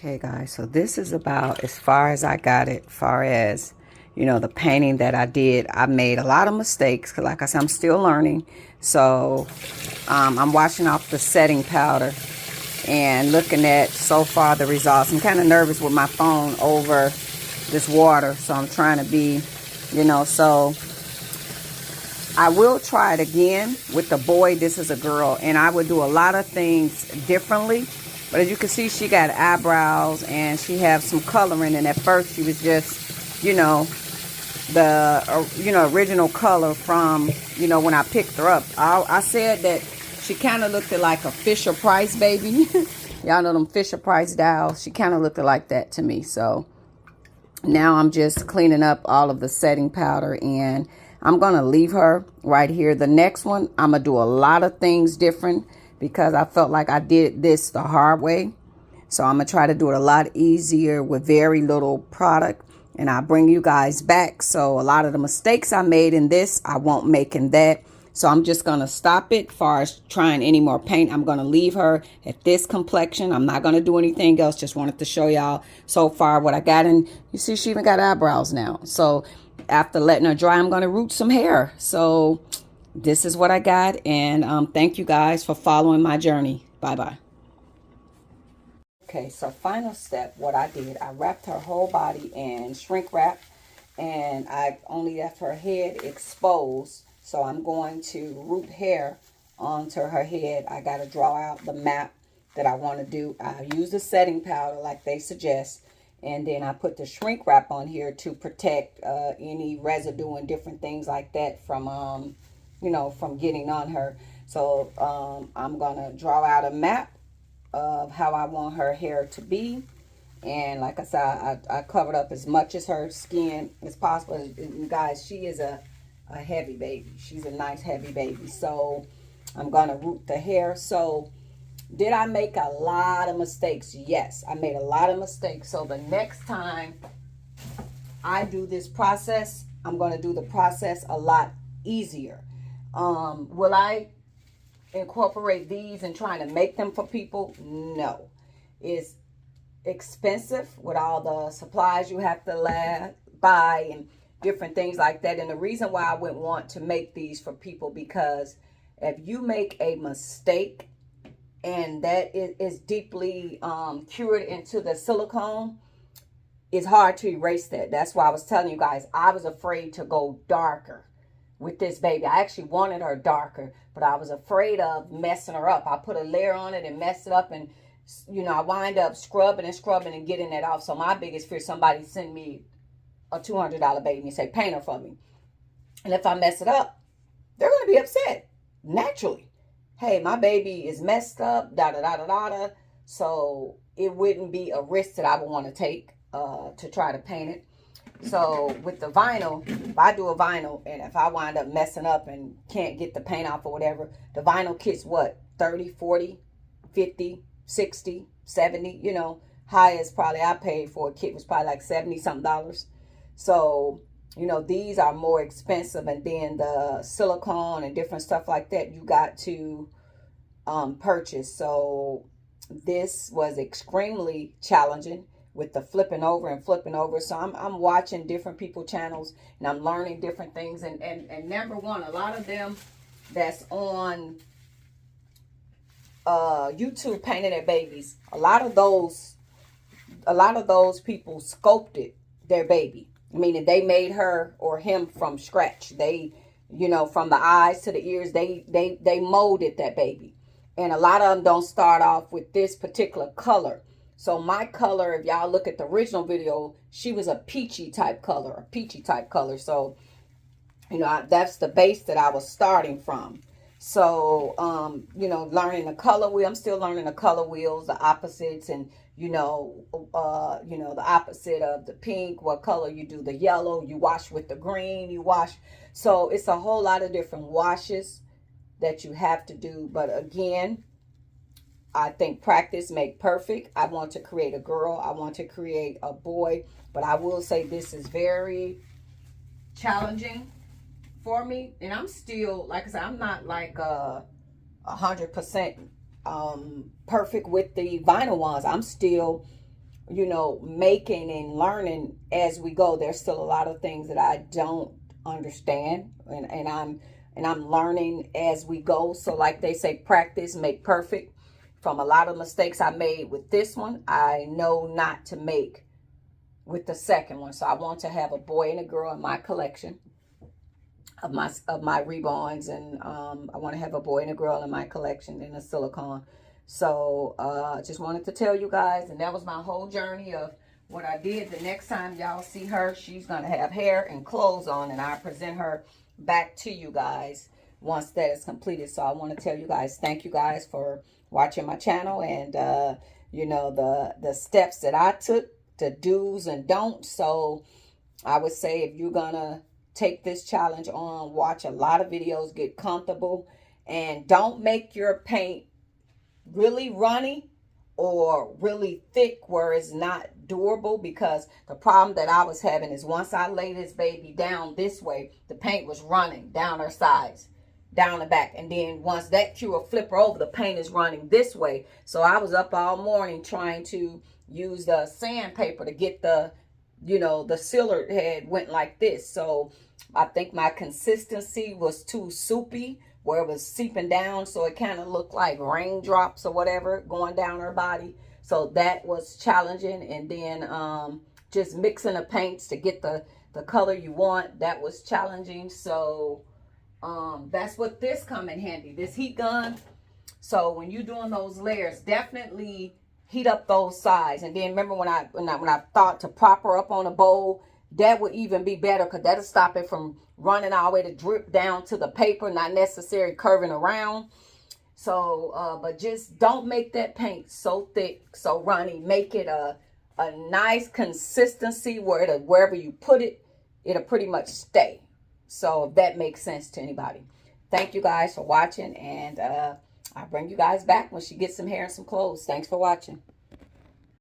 Okay, guys, so this is about as far as I got it, far as, the painting that I did. I made a lot of mistakes because, like I said, I'm still learning. So I'm washing off the setting powder and looking at so far the results. I'm kind of nervous with my phone over this water, so I'm trying to be, so I will try it again with the boy. This is a girl, and I would do a lot of things differently. But as you can see, she got eyebrows and she has some coloring. And at first, she was just, the original color from when I picked her up. I said that she kind of looked like a Fisher Price baby. Y'all know them Fisher Price dolls. She kind of looked like that to me. So now I'm just cleaning up all of the setting powder, and I'm going to leave her right here. The next one, I'm going to do a lot of things different because I felt like I did this the hard way. So I'm going to try to do it a lot easier with very little product, and I'll bring you guys back. So a lot of the mistakes I made in this, I won't make in that. So I'm just going to stop it as far as trying any more paint. I'm going to leave her at this complexion. I'm not going to do anything else. Just wanted to show y'all so far what I got. And you see, she even got eyebrows now. So after letting her dry, I'm going to root some hair. So this is what I got. And thank you guys for following my journey. Bye-bye. Okay, so final step, what I did, I wrapped her whole body in shrink wrap. And I only left her head exposed. So I'm going to root hair onto her head. I got to draw out the map that I want to do. I use the setting powder like they suggest. And then I put the shrink wrap on here to protect any residue and different things like that from, from getting on her. So I'm going to draw out a map of how I want her hair to be. And like I said, I covered up as much as her skin as possible. And guys, she is a heavy baby. She's a nice heavy baby. So I'm going to root the hair. So did I make a lot of mistakes? Yes, I made a lot of mistakes. So the next time I do this process, I'm going to do the process a lot easier. Will I incorporate these and trying to make them for people? No. It's expensive with all the supplies you have to buy and different things like that. And the reason why I wouldn't want to make these for people, because if you make a mistake and that is deeply cured into the silicone, it's hard to erase that. That's why I was telling you guys, I was afraid to go darker with this baby. I actually wanted her darker, but I was afraid of messing her up. I put a layer on it and messed it up, and I wind up scrubbing and getting that off. So my biggest fear, somebody send me a $200 baby and say, paint her for me. And if I mess it up, they're going to be upset naturally. Hey, my baby is messed up, da-da-da-da-da. So it wouldn't be a risk that I would want to take to try to paint it. So with the vinyl, if I do a vinyl and if I wind up messing up and can't get the paint off or whatever, the vinyl kit's what, 30, 40, 50, 60, 70, highest probably I paid for a kit was probably like 70 something dollars. So, these are more expensive, and then the silicone and different stuff like that you got to purchase. So this was extremely challenging with the flipping over and flipping over. So I'm watching different people channels and I'm learning different things. And number one, a lot of them that's on YouTube painting their babies, a lot of those people sculpted their baby, meaning they made her or him from scratch. They, from the eyes to the ears, they molded that baby. And a lot of them don't start off with this particular color. So my color, if y'all look at the original video, she was a peachy type color. So, that's the base that I was starting from. So, learning the color wheel. I'm still learning the color wheels, the opposites, and, the opposite of the pink, what color you do, the yellow, you wash with the green, you wash. So it's a whole lot of different washes that you have to do. But again, I think practice make perfect. I want to create a girl. I want to create a boy. But I will say this is very challenging for me. And I'm still, like I said, I'm not like 100% perfect with the vinyl ones. I'm still you know, making and learning as we go. There's still a lot of things that I don't understand, and I'm learning as we go. So like they say, practice make perfect. From a lot of mistakes I made with this one, I know not to make with the second one. So I want to have a boy and a girl in my collection of my rebonds, and I want to have a boy and a girl in my collection in a silicone. So just wanted to tell you guys, and that was my whole journey of what I did. The next time y'all see her, she's going to have hair and clothes on, and I present her back to you guys once that is completed. So I want to tell you guys, thank you guys for watching my channel, and you know, the steps that I took, the do's and don'ts. So I would say, if you're gonna take this challenge on, watch a lot of videos, get comfortable, and don't make your paint really runny or really thick where it's not durable, because the problem that I was having is once I lay this baby down this way, the paint was running down her sides, down the back, and then once that cue will flip her over, the paint is running this way. So I was up all morning trying to use the sandpaper to get the, you know, the sealer head went like this. So I think my consistency was too soupy, where it was seeping down, so it kind of looked like raindrops or whatever going down her body. So that was challenging. And then just mixing the paints to get the color you want, that was challenging. So that's what this come in handy, this heat gun. So when you're doing those layers, definitely heat up those sides. And then remember when I thought to prop her up on a bowl, that would even be better, because that'll stop it from running all the way to drip down to the paper, not necessarily curving around. So but just don't make that paint so thick, so runny. Make it a nice consistency where it'll, wherever you put it, it'll pretty much stay. So if that makes sense to anybody. Thank you guys for watching, and I'll bring you guys back when she gets some hair and some clothes. Thanks for watching.